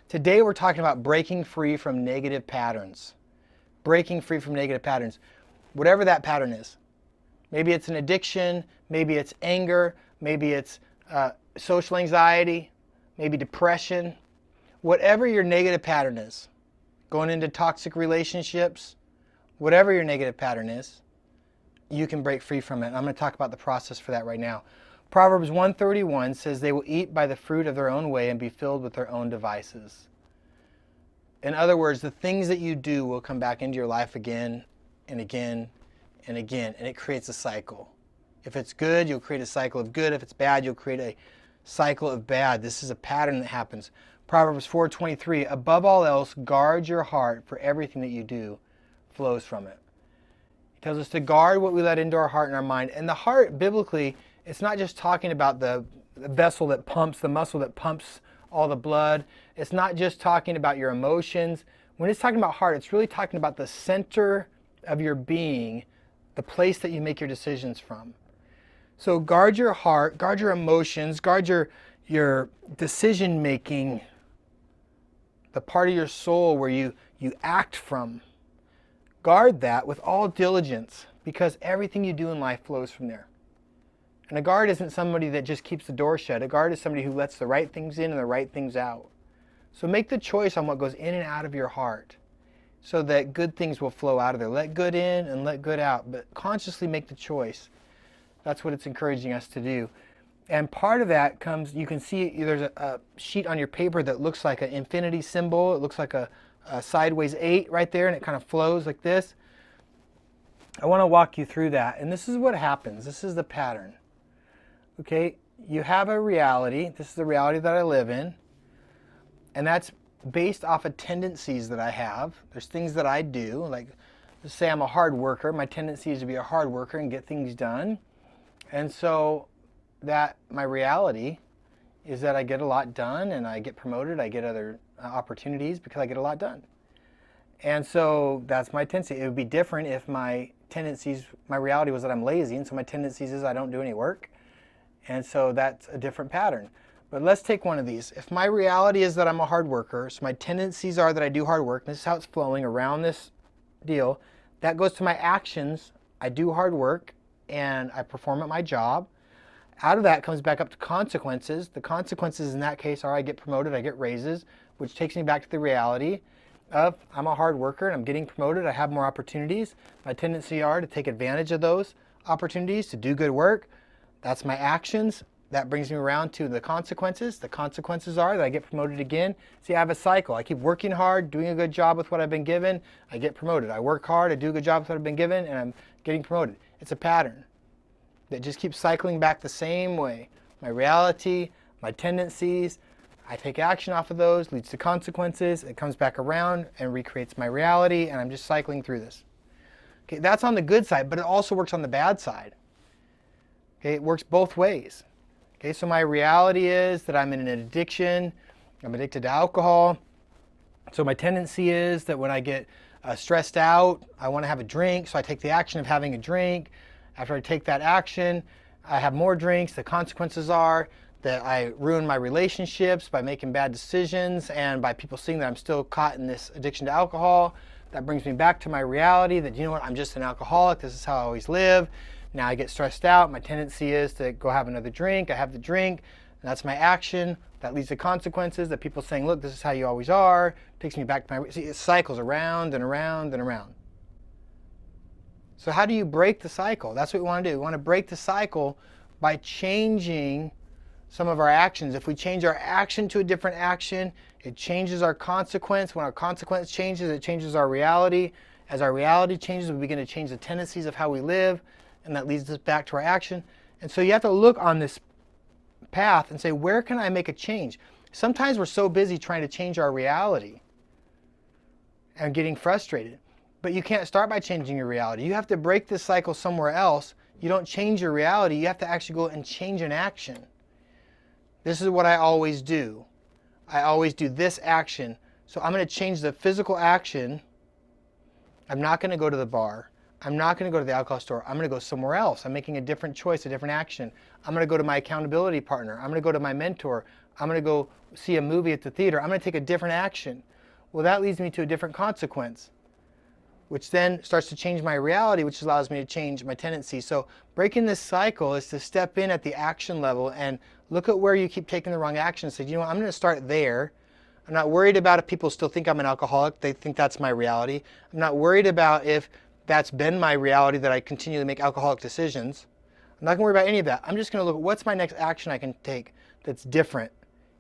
Today we're talking about breaking free from negative patterns. Breaking free from negative patterns. Whatever that pattern is. Maybe it's an addiction, maybe it's anger, maybe it's social anxiety, maybe depression. Whatever your negative pattern is, going into toxic relationships, whatever your negative pattern is, you can break free from it. I'm going to talk about the process for that right now. Proverbs 1:31 says, "They will eat by the fruit of their own way and be filled with their own devices." In other words, the things that you do will come back into your life again and again and again, and it creates a cycle. If it's good, you'll create a cycle of good. If it's bad, you'll create a cycle of bad. This is a pattern that happens. Proverbs 4:23, "Above all else, guard your heart, for everything that you do flows from it." He tells us to guard what we let into our heart and our mind. And the heart, biblically, it's not just talking about the vessel that pumps, the muscle that pumps all the blood. It's not just talking about your emotions. When it's talking about heart, it's really talking about the center of your being, the place that you make your decisions from. So guard your heart, guard your emotions, guard your decision making, the part of your soul where you act from. Guard that with all diligence, because everything you do in life flows from there. And a guard isn't somebody that just keeps the door shut. A guard is somebody who lets the right things in and the right things out. So make the choice on what goes in and out of your heart so that good things will flow out of there. Let good in and let good out, but consciously make the choice. That's what it's encouraging us to do. And part of that comes, you can see there's a sheet on your paper that looks like an infinity symbol. It looks like a sideways 8 right there, and it kind of flows like this. I want to walk you through that. And this is what happens. This is the pattern. Okay, you have a reality. This is the reality that I live in. And that's based off of tendencies that I have. There's things that I do. Like, let's say I'm a hard worker. My tendency is to be a hard worker and get things done. And so that my reality is that I get a lot done and I get promoted. I get other opportunities because I get a lot done. And so that's my tendency. It would be different if my reality was that I'm lazy, and so my tendencies is I don't do any work. And so that's a different pattern. But let's take one of these. If my reality is that I'm a hard worker, so my tendencies are that I do hard work, and this is how it's flowing around this deal, that goes to my actions. I do hard work and I perform at my job. Out of that comes back up to consequences. The consequences in that case are I get promoted, I get raises, which takes me back to the reality of I'm a hard worker and I'm getting promoted, I have more opportunities. My tendency are to take advantage of those opportunities, to do good work. That's my actions. That brings me around to the consequences. The consequences are that I get promoted again. See, I have a cycle. I keep working hard, doing a good job with what I've been given. I get promoted. I work hard, I do a good job with what I've been given, and I'm getting promoted. It's a pattern that just keeps cycling back the same way. My reality, my tendencies, I take action off of those, leads to consequences. It comes back around and recreates my reality, and I'm just cycling through this. Okay, that's on the good side, but it also works on the bad side. Okay, it works both ways. Okay, so my reality is that I'm in an addiction. I'm addicted to alcohol. So my tendency is that when I get stressed out, I want to have a drink. So I take the action of having a drink. After I take that action, I have more drinks. The consequences are that I ruin my relationships by making bad decisions and by people seeing that I'm still caught in this addiction to alcohol. That brings me back to my reality that, you know what, I'm just an alcoholic. This is how I always live. Now I get stressed out. My tendency is to go have another drink. I have the drink. And that's my action. That leads to consequences that people saying, look, this is how you always are. Takes me back to my, see, it cycles around and around and around. So how do you break the cycle? That's what we want to do. We want to break the cycle by changing some of our actions. If we change our action to a different action, it changes our consequence. When our consequence changes, it changes our reality. As our reality changes, we begin to change the tendencies of how we live, and that leads us back to our action. And so you have to look on this path and say, where can I make a change? Sometimes we're so busy trying to change our reality and getting frustrated. But you can't start by changing your reality. You have to break this cycle somewhere else. You don't change your reality. You have to actually go and change an action. This is what I always do. I always do this action. So I'm going to change the physical action. I'm not going to go to the bar. I'm not going to go to the alcohol store. I'm going to go somewhere else. I'm making a different choice, a different action. I'm going to go to my accountability partner. I'm going to go to my mentor. I'm going to go see a movie at the theater. I'm going to take a different action. Well, that leads me to a different consequence, which then starts to change my reality, which allows me to change my tendency. So breaking this cycle is to step in at the action level and look at where you keep taking the wrong action. Say, you know what, I'm going to start there. I'm not worried about if people still think I'm an alcoholic. They think that's my reality. I'm not worried about if that's been my reality, that I continually make alcoholic decisions. I'm not going to worry about any of that. I'm just going to look at what's my next action I can take that's different.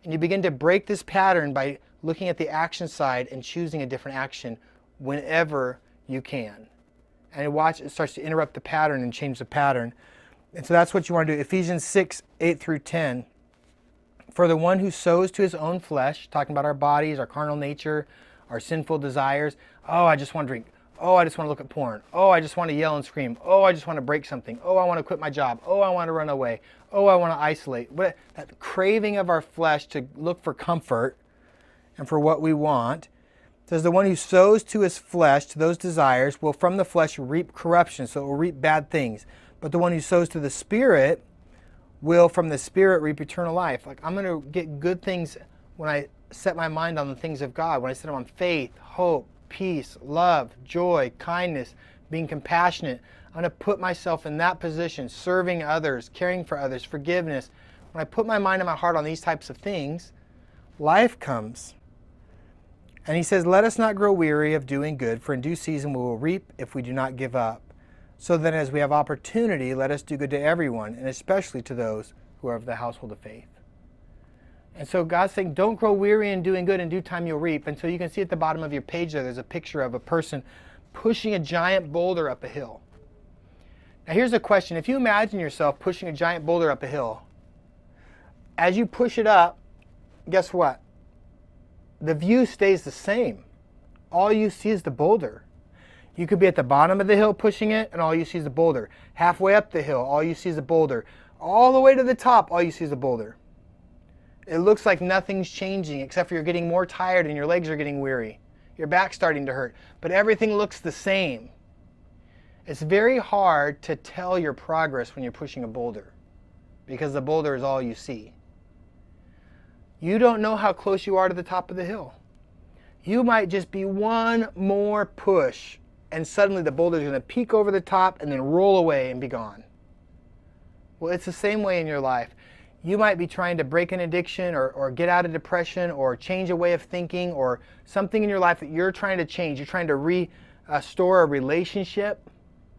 And you begin to break this pattern by looking at the action side and choosing a different action whenever you can. And watch, it starts to interrupt the pattern and change the pattern. And so that's what you want to do. Ephesians 6, 8 through 10. For the one who sows to his own flesh, talking about our bodies, our carnal nature, our sinful desires. Oh, I just want to drink. Oh, I just want to look at porn. Oh, I just want to yell and scream. Oh, I just want to break something. Oh, I want to quit my job. Oh, I want to run away. Oh, I want to isolate. That craving of our flesh to look for comfort and for what we want. It says the one who sows to his flesh, to those desires, will from the flesh reap corruption. So it will reap bad things. But the one who sows to the Spirit will from the Spirit reap eternal life. Like, I'm going to get good things when I set my mind on the things of God. When I set them on faith, hope, peace, love, joy, kindness, being compassionate. I'm going to put myself in that position, serving others, caring for others, forgiveness. When I put my mind and my heart on these types of things, life comes. And he says, let us not grow weary of doing good, for in due season we will reap if we do not give up. So then as we have opportunity, let us do good to everyone, and especially to those who are of the household of faith. And so God's saying, don't grow weary in doing good. In due time you'll reap. And so you can see at the bottom of your page there's a picture of a person pushing a giant boulder up a hill. Now here's a question. If you imagine yourself pushing a giant boulder up a hill, as you push it up, guess what? The view stays the same. All you see is the boulder. You could be at the bottom of the hill pushing it, and all you see is the boulder. Halfway up the hill, all you see is the boulder. All the way to the top, all you see is the boulder. It looks like nothing's changing except for you're getting more tired and your legs are getting weary. Your back's starting to hurt, but everything looks the same. It's very hard to tell your progress when you're pushing a boulder because the boulder is all you see. You don't know how close you are to the top of the hill. You might just be one more push and suddenly the boulder is going to peek over the top and then roll away and be gone. Well, it's the same way in your life. You might be trying to break an addiction or get out of depression or change a way of thinking or something in your life that you're trying to change. You're trying to restore a relationship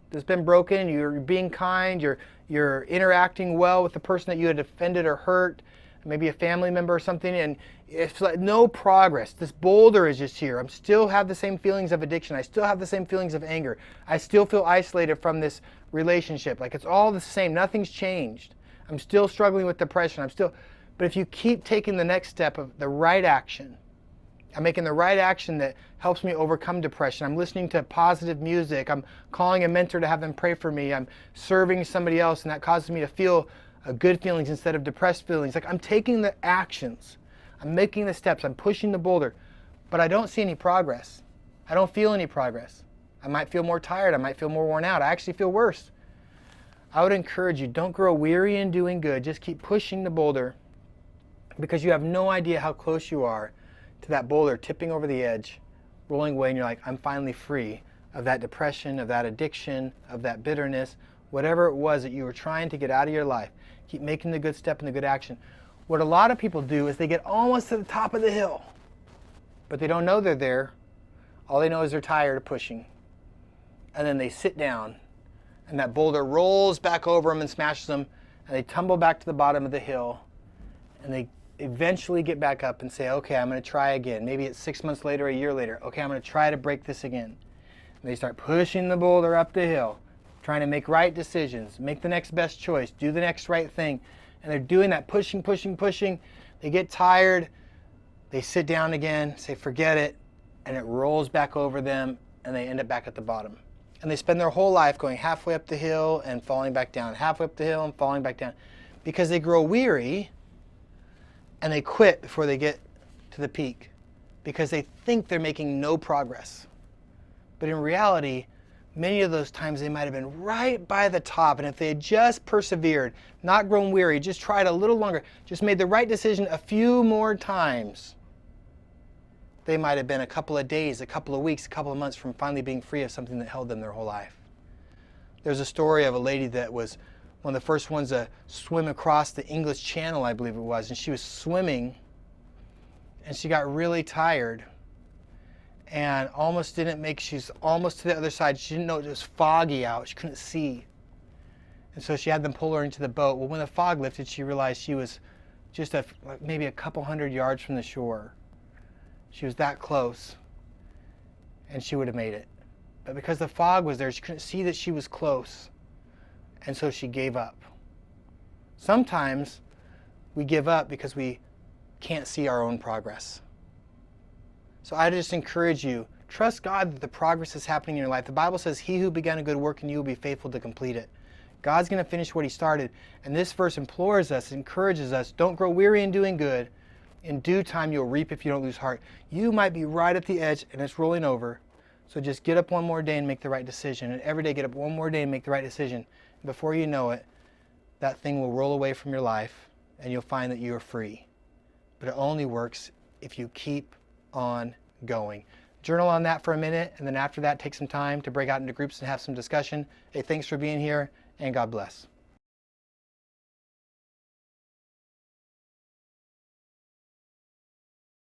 that's been broken. You're being kind. You're interacting well with the person that you had offended or hurt, maybe a family member or something, and it's like no progress. This boulder is just here. I still have the same feelings of addiction. I still have the same feelings of anger. I still feel isolated from this relationship. Like it's all the same. Nothing's changed. I'm still struggling with depression. But if you keep taking the next step of the right action, I'm making the right action that helps me overcome depression. I'm listening to positive music. I'm calling a mentor to have them pray for me. I'm serving somebody else, and that causes me to feel good feelings instead of depressed feelings. Like I'm taking the actions. I'm making the steps. I'm pushing the boulder, but I don't see any progress. I don't feel any progress. I might feel more tired. I might feel more worn out. I actually feel worse. I would encourage you, don't grow weary in doing good. Just keep pushing the boulder because you have no idea how close you are to that boulder tipping over the edge, rolling away, and you're like, I'm finally free of that depression, of that addiction, of that bitterness, whatever it was that you were trying to get out of your life. Keep making the good step and the good action. What a lot of people do is they get almost to the top of the hill, but they don't know they're there. All they know is they're tired of pushing. And then they sit down, and that boulder rolls back over them and smashes them, and they tumble back to the bottom of the hill, and they eventually get back up and say, okay, I'm going to try again. Maybe it's 6 months later, a year later. Okay, I'm going to try to break this again. And they start pushing the boulder up the hill, trying to make right decisions, make the next best choice, do the next right thing. And they're doing that, pushing. They get tired. They sit down again, say, forget it, and it rolls back over them, and they end up back at the bottom. And they spend their whole life going halfway up the hill and falling back down, halfway up the hill and falling back down, because they grow weary and they quit before they get to the peak because they think they're making no progress. But in reality, many of those times they might have been right by the top. And if they had just persevered, not grown weary, just tried a little longer, just made the right decision a few more times, they might have been a couple of days, a couple of weeks, a couple of months from finally being free of something that held them their whole life. There's a story of a lady that was one of the first ones to swim across the English Channel, I believe it was, and she was swimming and she got really tired and almost didn't make, she's almost to the other side. She didn't know it was foggy out. She couldn't see. And so she had them pull her into the boat. Well, when the fog lifted, she realized she was just maybe a couple hundred yards from the shore. She was that close, and she would have made it. But because the fog was there, she couldn't see that she was close, and so she gave up. Sometimes we give up because we can't see our own progress. So I just encourage you, trust God that the progress is happening in your life. The Bible says, he who began a good work in you will be faithful to complete it. God's going to finish what he started. And this verse implores us, encourages us, don't grow weary in doing good. In due time, you'll reap if you don't lose heart. You might be right at the edge and it's rolling over. So just get up one more day and make the right decision. And every day get up one more day and make the right decision. And before you know it, that thing will roll away from your life and you'll find that you are free. But it only works if you keep on going. Journal on that for a minute, and then after that, take some time to break out into groups and have some discussion. Hey, thanks for being here, and God bless.